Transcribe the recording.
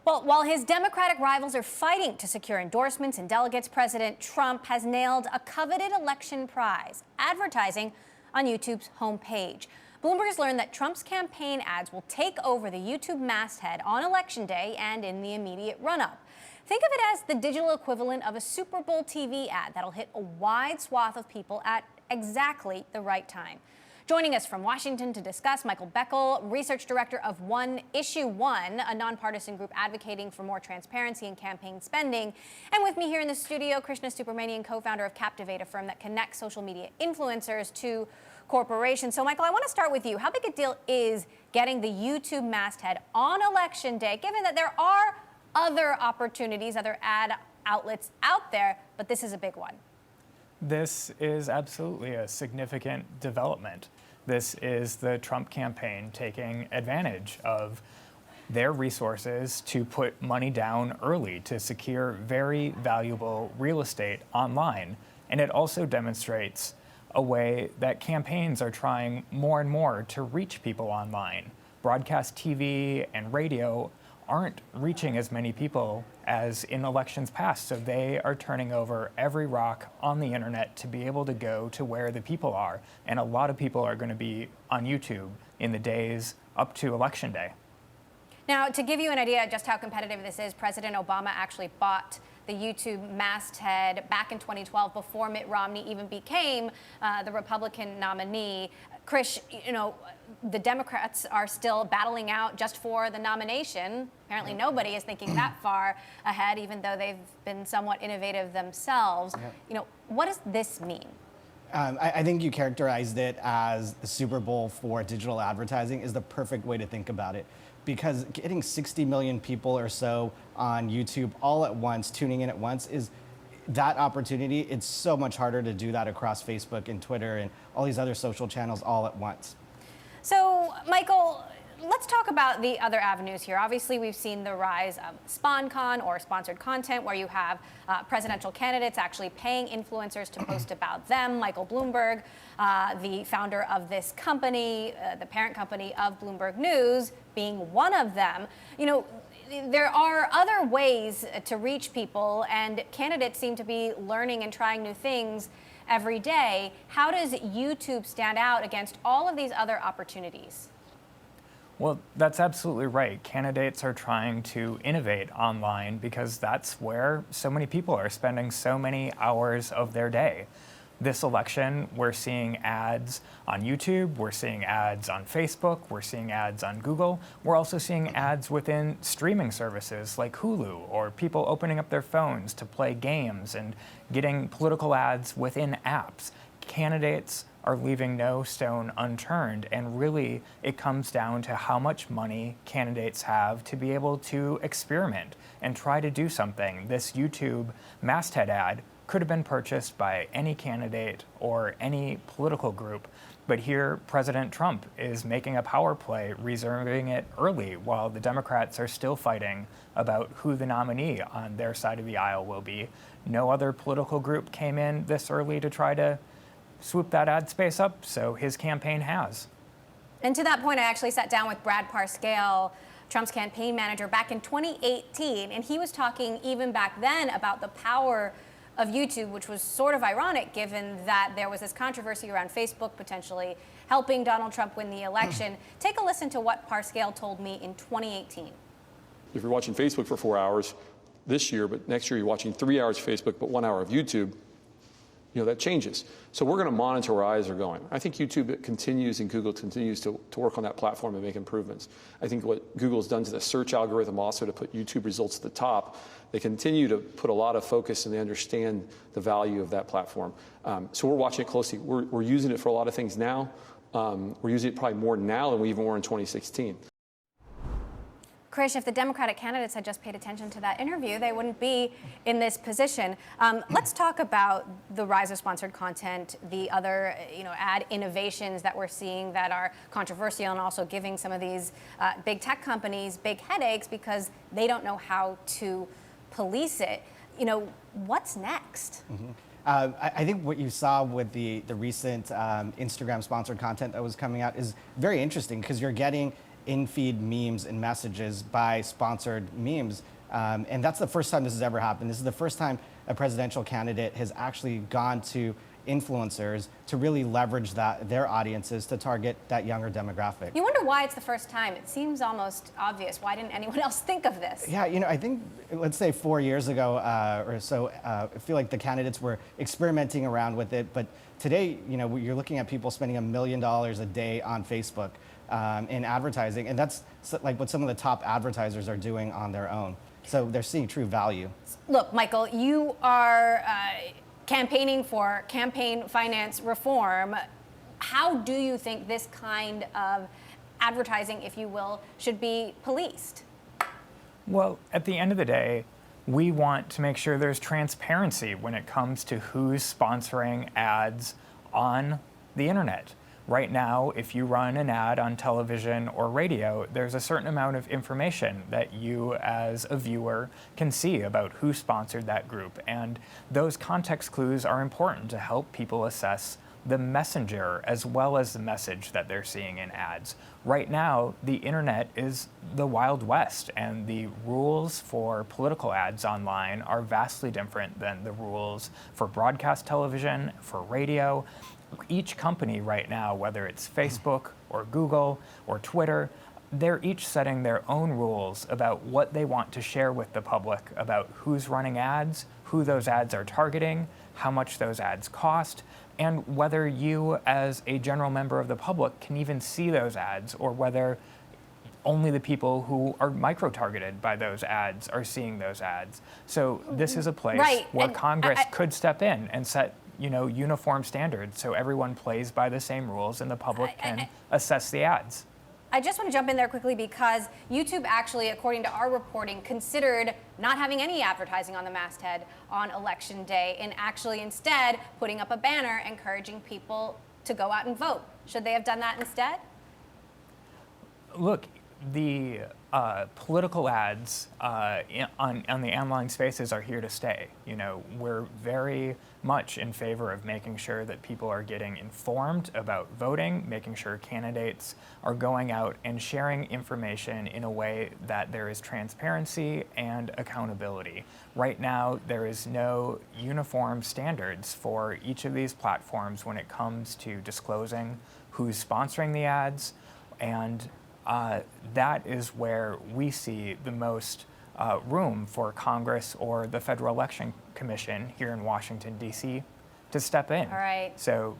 Well, while his Democratic rivals are fighting to secure endorsements and delegates, President Trump has nailed a coveted election prize, advertising on YouTube's homepage. Bloomberg has learned that Trump's campaign ads will take over the YouTube masthead on Election Day and in the immediate run-up. Think of it as the digital equivalent of a Super Bowl TV ad that'll hit a wide swath of people at exactly the right time. Joining us from Washington to discuss, Michael Beckel, research director of One Issue One, a nonpartisan group advocating for more transparency in campaign spending. And with me here in the studio, Krishna Subramanian, co-founder of Captivate, a firm that connects social media influencers to corporations. So, Michael, I want to start with you. How big a deal is getting the YouTube masthead on Election Day, given that there are other opportunities, other ad outlets out there, but this is a big one? This is absolutely a significant development. This is the Trump campaign taking advantage of their resources to put money down early to secure very valuable real estate online. And it also demonstrates a way that campaigns are trying more and more to reach people online. Broadcast TV and radio aren't reaching as many people as in elections past, so they are turning over every rock on the internet to be able to go to where the people are. And a lot of people are going to be on YouTube in the days up to Election Day. Now, to give you an idea just how competitive this is, President Obama actually bought the YouTube masthead back in 2012 before Mitt Romney even became the Republican nominee. Krish, you know, the Democrats are still battling out just for the nomination. Apparently nobody is thinking that far ahead, even though they've been somewhat innovative themselves. You know, what does this mean? I think you characterized it as the Super Bowl for digital advertising is the perfect way to think about it. Because getting 60 million people or so on YouTube all at once, tuning in at once, is that opportunity. It's so much harder to do that across Facebook and Twitter and all these other social channels all at once. So, Michael, let's talk about the other avenues here. Obviously, we've seen the rise of SponCon, or sponsored content, where you have presidential candidates actually paying influencers to post about them. Michael Bloomberg, the founder of this company, the parent company of Bloomberg News, being one of them. You know, there are other ways to reach people, and candidates seem to be learning and trying new things every day. How does YouTube stand out against all of these other opportunities? Well, that's absolutely right. Candidates are trying to innovate online because that's where so many people are spending so many hours of their day. This election, we're seeing ads on YouTube, we're seeing ads on Facebook, we're seeing ads on Google. We're also seeing ads within streaming services like Hulu, or people opening up their phones to play games and getting political ads within apps. Candidates are leaving no stone unturned, and really it comes down to how much money candidates have to be able to experiment and try to do something. This YouTube masthead ad could have been purchased by any candidate or any political group, but here President Trump is making a power play, reserving it early, while the Democrats are still fighting about who the nominee on their side of the aisle will be. No other political group came in this early to try to swoop that ad space up, so his campaign has. And to that point, I actually sat down with Brad Parscale, Trump's campaign manager, back in 2018, and he was talking even back then about the power of YouTube, which was sort of ironic given that there was this controversy around Facebook potentially helping Donald Trump win the election. Take a listen to what Parscale told me in 2018. If you're watching Facebook for 4 hours this year, but next year you're watching 3 hours of Facebook, but 1 hour of YouTube, you know, that changes. So we're going to monitor where eyes are going. I think YouTube continues and Google continues to work on that platform and make improvements. I think what Google's done to the search algorithm also to put YouTube results at the top, they continue to put a lot of focus and they understand the value of that platform. So we're watching it closely. We're using it for a lot of things now. We're using it probably more now than we even were in 2016. Krish, if the Democratic candidates had just paid attention to that interview, they wouldn't be in this position. Let's talk about the rise of sponsored content, the other, ad innovations that we're seeing that are controversial, and also giving some of these big tech companies big headaches because they don't know how to police it. What's next? Mm-hmm. I think what you saw with the recent Instagram sponsored content that was coming out is very interesting, because you're getting in-feed memes and messages by sponsored memes. And that's the first time this has ever happened. This is the first time a presidential candidate has actually gone to influencers to really leverage their audiences to target that younger demographic. You wonder why it's the first time. It seems almost obvious. Why didn't anyone else think of this? Yeah, I think, let's say 4 years ago or so, I feel like the candidates were experimenting around with it. But today, you're looking at people spending $1 million a day on Facebook in advertising. And that's like what some of the top advertisers are doing on their own. So they're seeing true value. Look, Michael, you are campaigning for campaign finance reform. How do you think this kind of advertising, if you will, should be policed? Well, at the end of the day, we want to make sure there's transparency when it comes to who's sponsoring ads on the internet. Right now, if you run an ad on television or radio, there's a certain amount of information that you as a viewer can see about who sponsored that group. And those context clues are important to help people assess the messenger as well as the message that they're seeing in ads. Right now, the internet is the Wild West, and the rules for political ads online are vastly different than the rules for broadcast television, for radio. Each company right now, whether it's Facebook or Google or Twitter, they're each setting their own rules about what they want to share with the public about who's running ads, who those ads are targeting, how much those ads cost, and whether you as a general member of the public can even see those ads, or whether only the people who are micro-targeted by those ads are seeing those ads. So this is a place where Congress could step in and set uniform standards so everyone plays by the same rules and the public can assess the ads. I just want to jump in there quickly because YouTube actually, according to our reporting, considered not having any advertising on the masthead on Election Day and actually instead putting up a banner encouraging people to go out and vote. Should they have done that instead? Look, the political ads on the online spaces are here to stay. We're very much in favor of making sure that people are getting informed about voting, making sure candidates are going out and sharing information in a way that there is transparency and accountability. Right now, there is no uniform standards for each of these platforms when it comes to disclosing who's sponsoring the ads, and that is where we see the most room for Congress or the Federal Election Commission here in Washington, D.C. to step in. All right. So